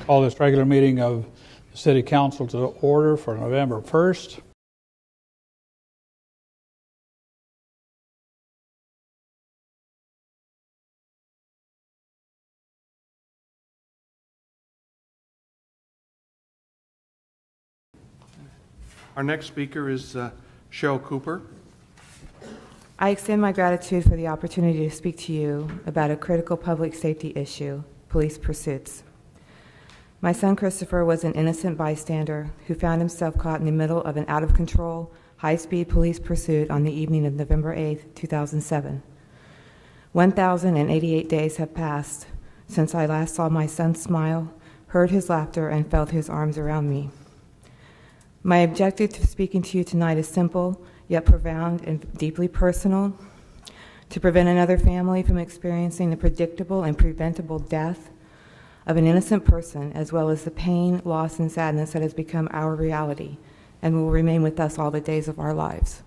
Call this regular meeting of the City Council to order for November 1st. Our next speaker is Cheryl Cooper. I extend my gratitude for the opportunity to speak to you about a critical public safety issue, police pursuits. My son Christopher was an innocent bystander who found himself caught in the middle of an out-of-control, high-speed police pursuit on the evening of November 8, 2007. 1,088 days have passed since I last saw my son smile, heard his laughter, and felt his arms around me. My objective to speaking to you tonight is simple, yet profound and deeply personal: to prevent another family from experiencing the predictable and preventable death of an innocent person, as well as the pain, loss, and sadness that has become our reality and will remain with us all the days of our lives.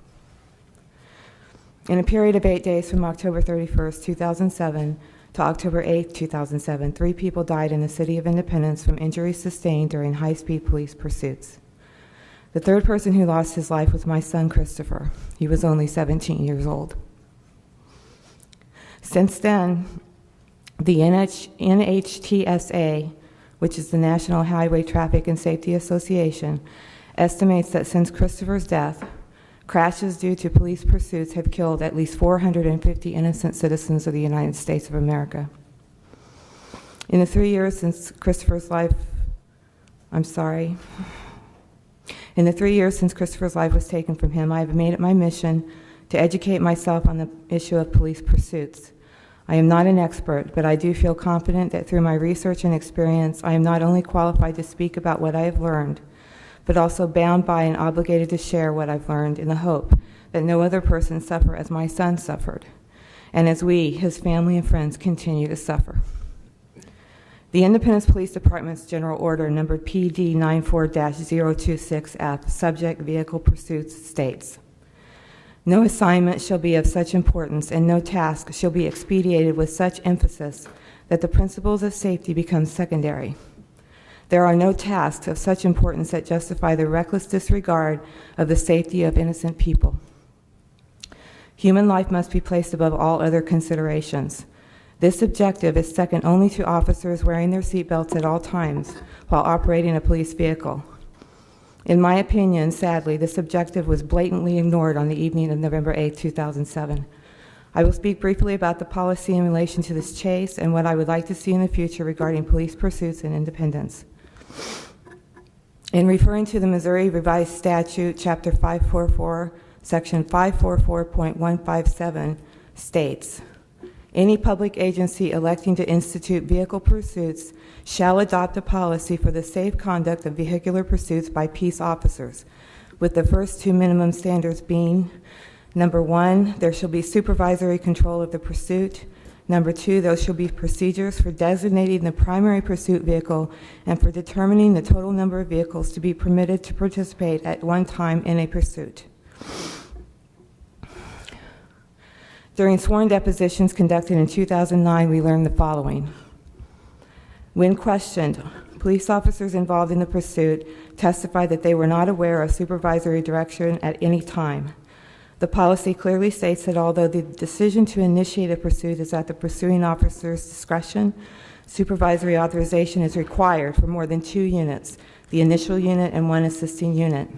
In a period of 8 days from October 31st, 2007 to October 8th, 2007, 3 people died in the city of Independence from injuries sustained during high-speed police pursuits. The third person who lost his life was my son, Christopher. He was only 17 years old. Since then, the NHTSA, which is the National Highway Traffic and Safety Association, estimates that since Christopher's death, crashes due to police pursuits have killed at least 450 innocent citizens of the United States of America. In the 3 years since Christopher's life was taken from him, I have made it my mission to educate myself on the issue of police pursuits. I am not an expert, but I do feel confident that through my research and experience, I am not only qualified to speak about what I have learned, but also bound by and obligated to share what I've learned in the hope that no other person suffer as my son suffered, and as we, his family and friends, continue to suffer. The Independence Police Department's General Order number PD 94-026F, subject vehicle pursuits, states, "No assignment shall be of such importance and no task shall be expedited with such emphasis that the principles of safety become secondary. There are no tasks of such importance that justify the reckless disregard of the safety of innocent people. Human life must be placed above all other considerations. This objective is second only to officers wearing their seatbelts at all times while operating a police vehicle. In my opinion, sadly, this objective was blatantly ignored on the evening of November 8, 2007. I will speak briefly about the policy in relation to this chase and what I would like to see in the future regarding police pursuits and Independence. In referring to the Missouri Revised Statute, Chapter 544, Section 544.157 states, "Any public agency electing to institute vehicle pursuits shall adopt a policy for the safe conduct of vehicular pursuits by peace officers, with the first 2 minimum standards being, number 1, there shall be supervisory control of the pursuit. Number 2, there shall be procedures for designating the primary pursuit vehicle and for determining the total number of vehicles to be permitted to participate at one time in a pursuit." During sworn depositions conducted in 2009, we learned the following. When questioned, police officers involved in the pursuit testified that they were not aware of supervisory direction at any time. The policy clearly states that although the decision to initiate a pursuit is at the pursuing officer's discretion, supervisory authorization is required for more than 2 units, the initial unit and 1 assisting unit.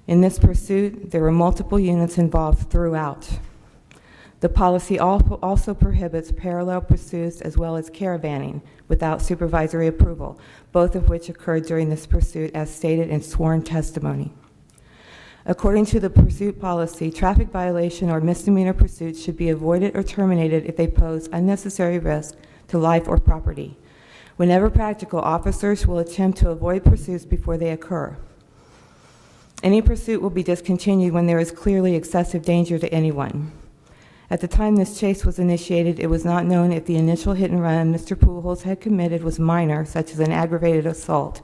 In this pursuit, there were multiple units involved throughout. The policy also prohibits parallel pursuits as well as caravanning without supervisory approval, both of which occurred during this pursuit as stated in sworn testimony. According to the pursuit policy, traffic violation or misdemeanor pursuits should be avoided or terminated if they pose unnecessary risk to life or property. Whenever practical, officers will attempt to avoid pursuits before they occur. Any pursuit will be discontinued when there is clearly excessive danger to anyone. At the time this chase was initiated, it was not known if the initial hit and run Mr. Pujols had committed was minor, such as an aggravated assault,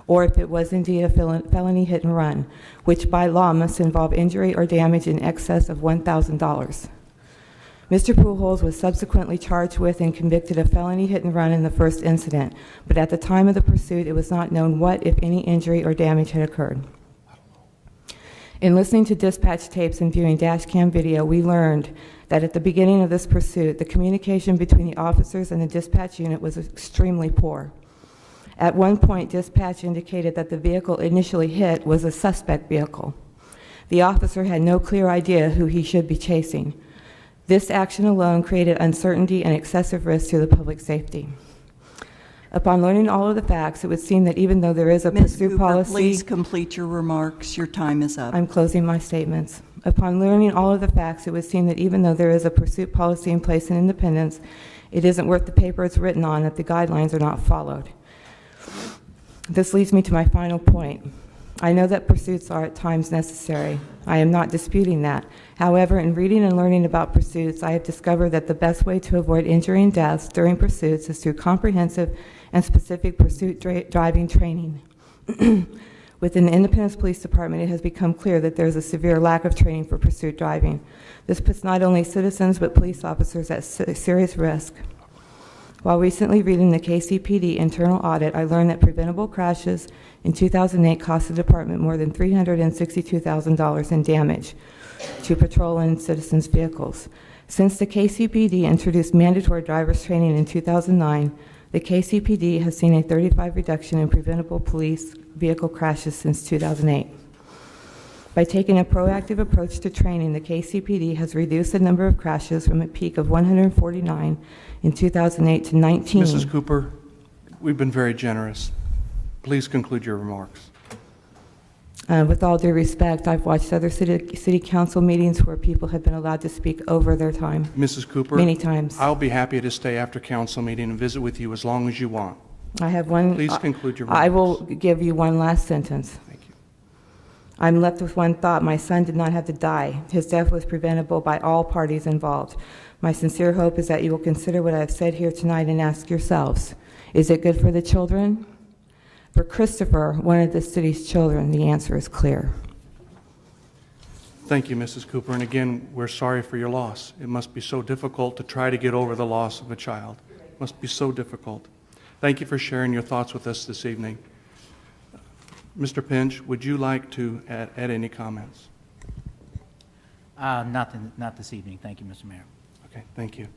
or if it was indeed a felony hit and run, which by law must involve injury or damage in excess of $1,000. Mr. Pujols was subsequently charged with and convicted of felony hit and run in the first incident, but at the time of the pursuit, it was not known what, if any, injury or damage had occurred. In listening to dispatch tapes and viewing dash cam video, we learned that at the beginning of this pursuit, the communication between the officers and the dispatch unit was extremely poor. At one point, dispatch indicated that the vehicle initially hit was a suspect vehicle. The officer had no clear idea who he should be chasing. This action alone created uncertainty and excessive risk to the public safety. Upon learning all of the facts, it would seem that even though there is a Ms. pursuit Cooper, policy... please complete your remarks. Your time is up. I'm closing my statements. Upon learning all of the facts, it would seem that even though there is a pursuit policy in place in Independence, it isn't worth the paper it's written on if the guidelines are not followed. This leads me to my final point. I know that pursuits are at times necessary. I am not disputing that. However, in reading and learning about pursuits, I have discovered that the best way to avoid injury and deaths during pursuits is through comprehensive and specific pursuit driving training. Within the Independence Police Department, it has become clear that there is a severe lack of training for pursuit driving. This puts not only citizens but police officers at serious risk. While recently reading the KCPD internal audit, I learned that preventable crashes in 2008 cost the department more than $362,000 in damage to patrol and citizens' vehicles. Since the KCPD introduced mandatory driver's training in 2009, the KCPD has seen a 35% reduction in preventable police vehicle crashes since 2008. By taking a proactive approach to training, the KCPD has reduced the number of crashes from a peak of 149 in 2008 to 19. Mrs. Cooper, we've been very generous. Please conclude your remarks. With all due respect, I've watched other city council meetings where people have been allowed to speak over their time. Mrs. Cooper, many times. I'll be happy to stay after council meeting and visit with you as long as you want. I have one. Please conclude your remarks. I will give you one last sentence. Thank you. I'm left with one thought. My son did not have to die. His death was preventable by all parties involved. My sincere hope is that you will consider what I have said here tonight and ask yourselves, is it good for the children? For Christopher, one of the city's children, the answer is clear. Thank you, Mrs. Cooper. And again, we're sorry for your loss. It must be so difficult to try to get over the loss of a child. It must be so difficult. Thank you for sharing your thoughts with us this evening. Mr. Pinch, would you like to add any comments? Not this evening. Thank you, Mr. Mayor. Okay, thank you.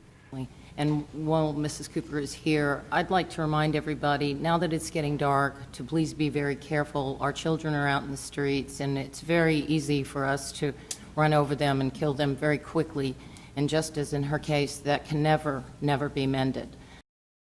And while Mrs. Cooper is here, I'd like to remind everybody, now that it's getting dark, to please be very careful. Our children are out in the streets, and it's very easy for us to run over them and kill them very quickly. And just as in her case, that can never be mended.